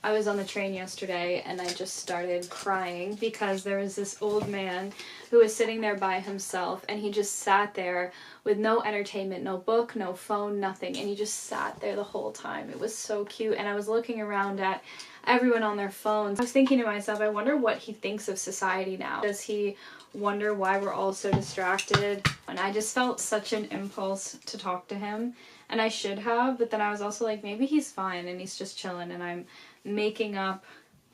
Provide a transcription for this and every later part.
I was on the train yesterday and I just started crying because there was this old man who was sitting there by himself, and he just sat there with no entertainment, no book, no phone, nothing, and he just sat there the whole time. It was so cute, and I was looking around at everyone on their phones. I was thinking to myself, I wonder what he thinks of society now. Does he wonder why we're all so distracted? And I just felt such an impulse to talk to him, and I should have, but then I was also like, maybe he's fine and he's just chilling and I'm making up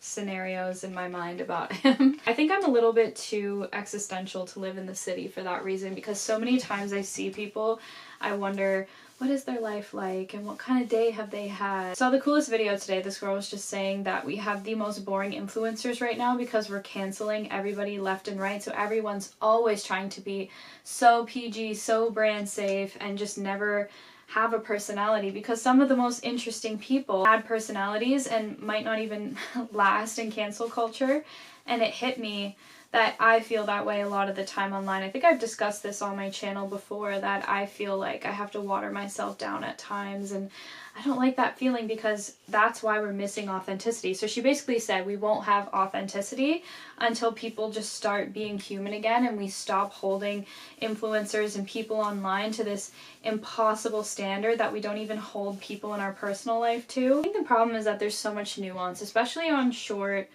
scenarios in my mind about him. I think I'm a little bit too existential to live in the city for that reason, because so many times I see people, I wonder, what is their life like and what kind of day have they had? I saw the coolest video today. This girl was just saying that we have the most boring influencers right now because we're canceling everybody left and right, so everyone's always trying to be so PG, so brand safe, and just never have a personality, because some of the most interesting people had personalities and might not even last in cancel culture. And it hit me that I feel that way a lot of the time online. I think I've discussed this on my channel before, that I feel like I have to water myself down at times, and I don't like that feeling because that's why we're missing authenticity. So she basically said we won't have authenticity until people just start being human again, and we stop holding influencers and people online to this impossible standard that we don't even hold people in our personal life to. I think the problem is that there's so much nuance, especially on short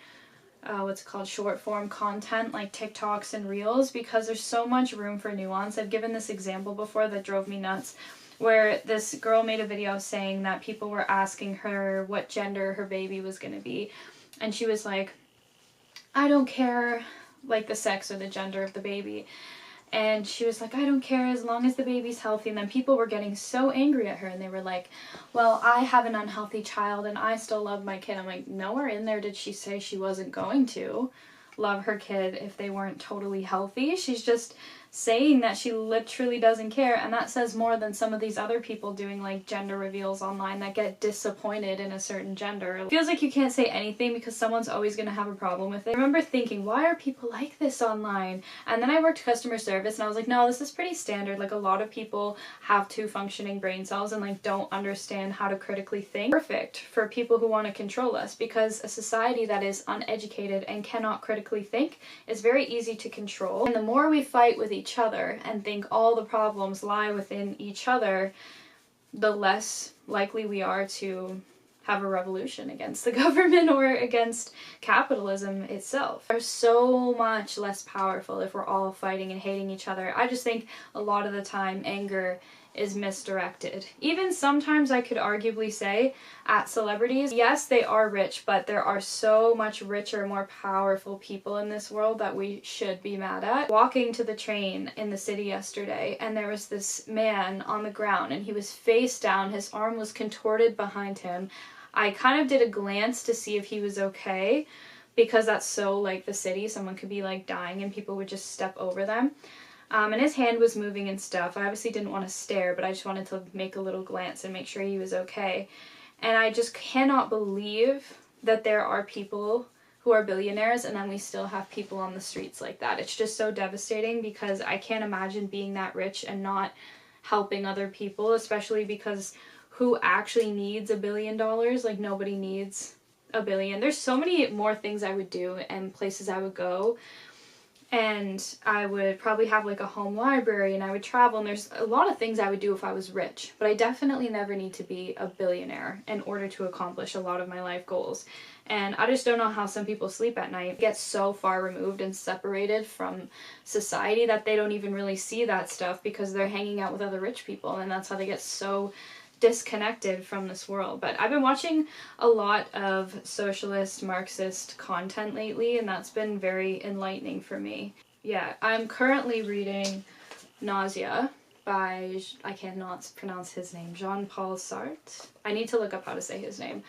form content like TikToks and Reels, because there's so much room for nuance. I've given this example before that drove me nuts, where this girl made a video saying that people were asking her what gender her baby was going to be, and she was like, I don't care, like, the sex or the gender of the baby. And she was like, I don't care as long as the baby's healthy. And then people were getting so angry at her, and they were like, well, I have an unhealthy child and I still love my kid. I'm like, nowhere in there did she say she wasn't going to love her kid if they weren't totally healthy. She's just saying that she literally doesn't care, and that says more than some of these other people doing like gender reveals online that get disappointed in a certain gender. It feels like you can't say anything because someone's always going to have a problem with it. I remember thinking, why are people like this online? And then I worked customer service and I was like, no, this is pretty standard. Like, a lot of people have 2 functioning brain cells and like don't understand how to critically think. Perfect for people who want to control us, because a society that is uneducated and cannot critically think is very easy to control. And the more we fight with each other and think all the problems lie within each other, the less likely we are to have a revolution against the government or against capitalism itself. We're so much less powerful if we're all fighting and hating each other. I just think a lot of the time anger is misdirected. Even sometimes I could arguably say at celebrities. Yes, they are rich, but there are so much richer, more powerful people in this world that we should be mad at. Walking to the train in the city yesterday, and there was this man on the ground and he was face down, his arm was contorted behind him. I kind of did a glance to see if he was okay, because that's so like the city. Someone could be like dying and people would just step over them. And his hand was moving and stuff. I obviously didn't want to stare, but I just wanted to make a little glance and make sure he was okay. And I just cannot believe that there are people who are billionaires and then we still have people on the streets like that. It's just so devastating, because I can't imagine being that rich and not helping other people, especially because who actually needs $1 billion? Like, nobody needs $1 billion. There's so many more things I would do and places I would go. And I would probably have like a home library, and I would travel, and there's a lot of things I would do if I was rich, but I definitely never need to be a billionaire in order to accomplish a lot of my life goals. And I just don't know how some people sleep at night, get so far removed and separated from society that they don't even really see that stuff because they're hanging out with other rich people, and that's how they get so disconnected from this world. But I've been watching a lot of socialist Marxist content lately, and that's been very enlightening for me. Yeah, I'm currently reading Nausea by, I cannot pronounce his name, Jean-Paul Sartre. I need to look up how to say his name.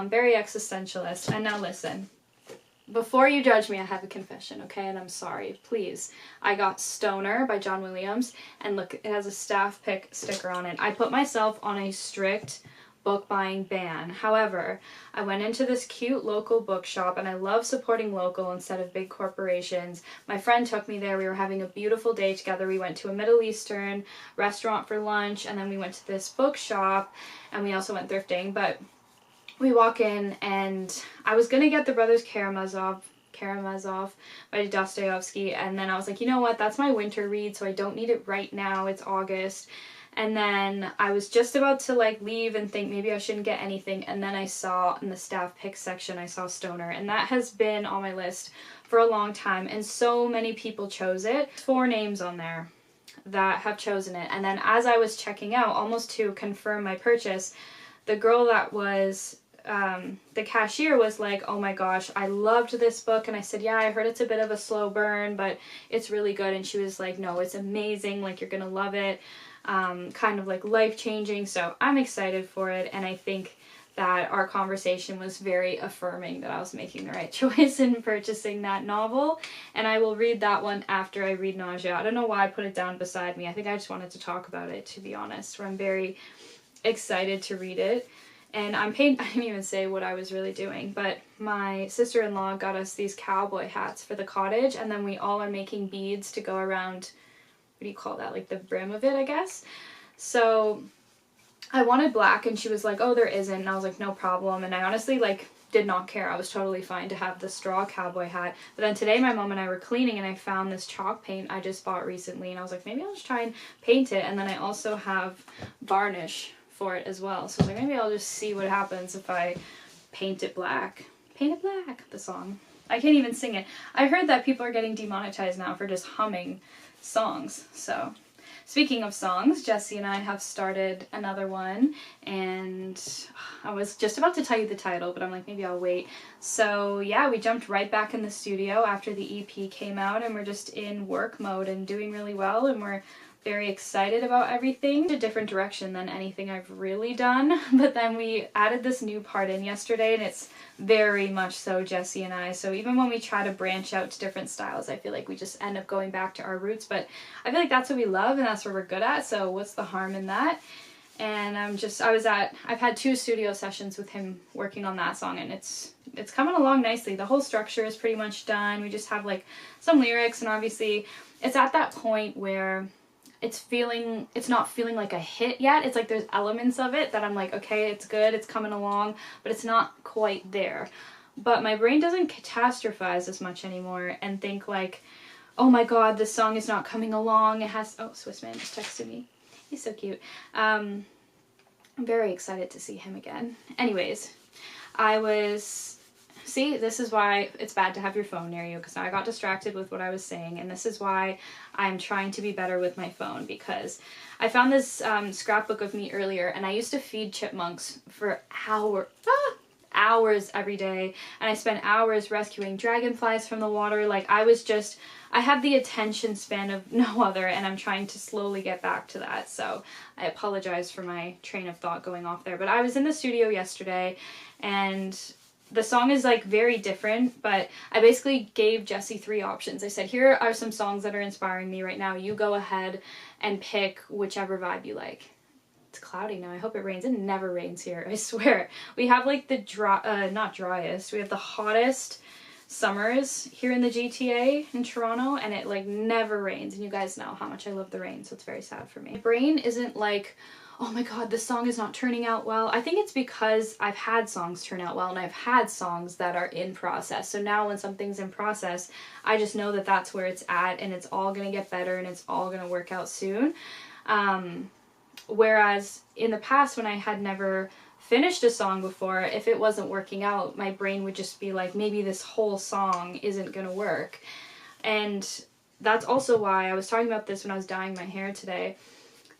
Very existentialist. And now listen. Before you judge me, I have a confession, okay? And I'm sorry, please. I got Stoner by John Williams, and look, it has a staff pick sticker on it. I put myself on a strict book buying ban. However, I went into this cute local bookshop, and I love supporting local instead of big corporations. My friend took me there. We were having a beautiful day together. We went to a Middle Eastern restaurant for lunch, and then we went to this bookshop, and we also went thrifting. But we walk in, and I was gonna get The Brothers Karamazov by Dostoevsky, and then I was like, you know what, that's my winter read, so I don't need it right now, it's August. And then I was just about to like leave and think maybe I shouldn't get anything, and then I saw in the staff picks section, I saw Stoner, and that has been on my list for a long time, and so many people chose it. 4 names on there that have chosen it. And then as I was checking out, almost to confirm my purchase, the girl that was the cashier was like, oh my gosh, I loved this book. And I said, yeah, I heard it's a bit of a slow burn, but it's really good. And she was like, no, it's amazing, like you're gonna love it, kind of like life-changing. So I'm excited for it, and I think that our conversation was very affirming that I was making the right choice in purchasing that novel, and I will read that one after I read Nausea. I don't know why I put it down beside me. I think I just wanted to talk about it, to be honest. I'm very excited to read it. And I didn't even say what I was really doing, but my sister-in-law got us these cowboy hats for the cottage, and then we all are making beads to go around, what do you call that, like the brim of it, I guess. So I wanted black, and she was like, oh, there isn't, and I was like, no problem. And I honestly like did not care. I was totally fine to have the straw cowboy hat. But then today my mom and I were cleaning, and I found this chalk paint I just bought recently, and I was like, maybe I'll just try and paint it. And then I also have varnish for it as well, so I was like, maybe I'll just see what happens if I paint it black. Paint it black, the song. I can't even sing it. I heard that people are getting demonetized now for just humming songs. So speaking of songs, Jesse and I have started another one, and I was just about to tell you the title, but I'm like, maybe I'll wait. So yeah, we jumped right back in the studio after the EP came out, and we're just in work mode and doing really well, and we're very excited about everything. A different direction than anything I've really done, but then we added this new part in yesterday, and it's very much so Jesse and I. So even when we try to branch out to different styles, I feel like we just end up going back to our roots, but I feel like that's what we love and that's what we're good at, so what's the harm in that? And I've had 2 studio sessions with him working on that song, and it's coming along nicely. The whole structure is pretty much done. We just have like some lyrics, and obviously it's at that point where it's not feeling like a hit yet. It's like there's elements of it that I'm like, okay, it's good, it's coming along, but it's not quite there. But my brain doesn't catastrophize as much anymore and think like, oh my god, this song is not coming along. It has, oh, Swiss man just texted me. He's so cute. I'm very excited to see him again. Anyways, see, this is why it's bad to have your phone near you, because I got distracted with what I was saying, and this is why I'm trying to be better with my phone, because I found this scrapbook of me earlier, and I used to feed chipmunks for hours every day, and I spent hours rescuing dragonflies from the water. Like, I have the attention span of no other, and I'm trying to slowly get back to that, so I apologize for my train of thought going off there. But I was in the studio yesterday, and the song is like very different, but I basically gave Jesse 3 options. I said, here are some songs that are inspiring me right now. You go ahead and pick whichever vibe you like. It's cloudy now. I hope it rains. It never rains here, I swear. We have like the not driest, we have the hottest summers here in the GTA in Toronto, and it like never rains, and you guys know how much I love the rain, so it's very sad for me. My brain isn't like, oh my god, this song is not turning out well. I think it's because I've had songs turn out well, and I've had songs that are in process. So now when something's in process, I just know that that's where it's at, and it's all gonna get better, and it's all gonna work out soon. Whereas in the past, when I had never finished a song before, if it wasn't working out, my brain would just be like, maybe this whole song isn't gonna work. And that's also why I was talking about this when I was dyeing my hair today,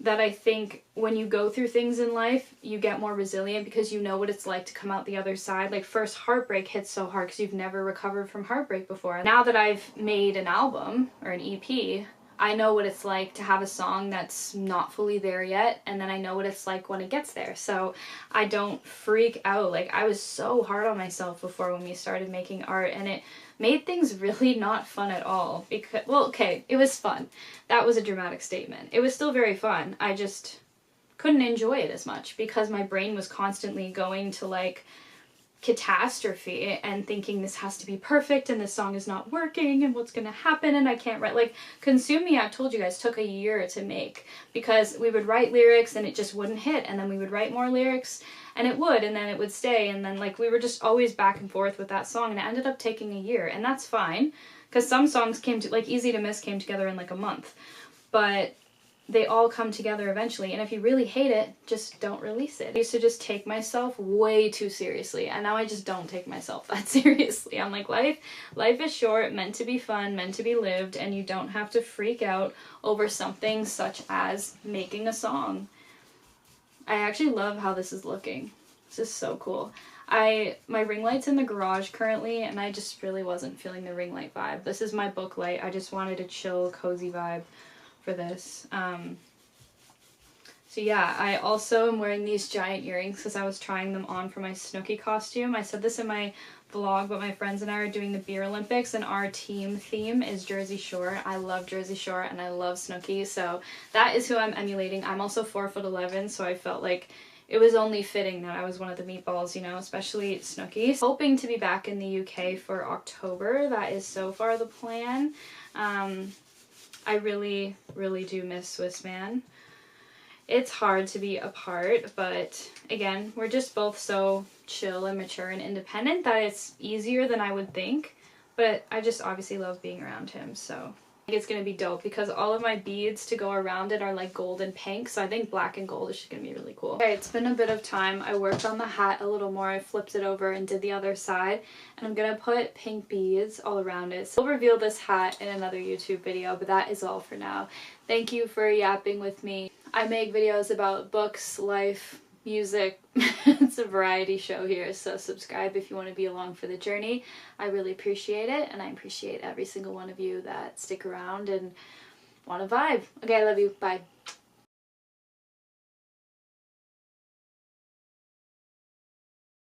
that I think when you go through things in life, you get more resilient because you know what it's like to come out the other side. Like, first heartbreak hits so hard because you've never recovered from heartbreak before. Now that I've made an album or an EP, I know what it's like to have a song that's not fully there yet, and then I know what it's like when it gets there. So I don't freak out. Like, I was so hard on myself before when we started making art, and it made things really not fun at all. Because, well, okay, it was fun. That was a dramatic statement. It was still very fun. I just couldn't enjoy it as much because my brain was constantly going to like catastrophe and thinking this has to be perfect and this song is not working and what's gonna happen and I can't write. Like, Consume Me, I've told you guys, took a year to make because we would write lyrics and it just wouldn't hit, and then we would write more lyrics And it would, and then it would stay, and then like we were just always back and forth with that song, and it ended up taking a year, and that's fine, because some songs came to, like Easy to Miss came together in like a month, but they all come together eventually, and if you really hate it, just don't release it. I used to just take myself way too seriously, and now I just don't take myself that seriously. I'm like, life is short, meant to be fun, meant to be lived, and you don't have to freak out over something such as making a song. I actually love how this is looking. This is so cool. My ring light's in the garage currently, and I just really wasn't feeling the ring light vibe. This is my book light. I just wanted a chill, cozy vibe for this. So yeah, I also am wearing these giant earrings because I was trying them on for my Snooki costume. I said this in my vlog, but my friends and I are doing the Beer Olympics, and our team theme is Jersey Shore. I love Jersey Shore and I love Snooki, so that is who I'm emulating. I'm also 4'11", so I felt like it was only fitting that I was one of the meatballs, you know, especially Snooki. Hoping to be back in the UK for October. That is so far the plan. I really, really do miss Swiss Man. It's hard to be apart, but again, we're just both so chill and mature and independent that it's easier than I would think, but I just obviously love being around him, so I think it's going to be dope because all of my beads to go around it are like gold and pink, so I think black and gold is just going to be really cool. Okay, it's been a bit of time. I worked on the hat a little more. I flipped it over and did the other side, and I'm going to put pink beads all around it. So I'll reveal this hat in another YouTube video, but that is all for now. Thank you for yapping with me. I make videos about books, life, music. It's a variety show here, so subscribe if you want to be along for the journey. I really appreciate it, and I appreciate every single one of you that stick around and want to vibe. Okay, I love you. Bye.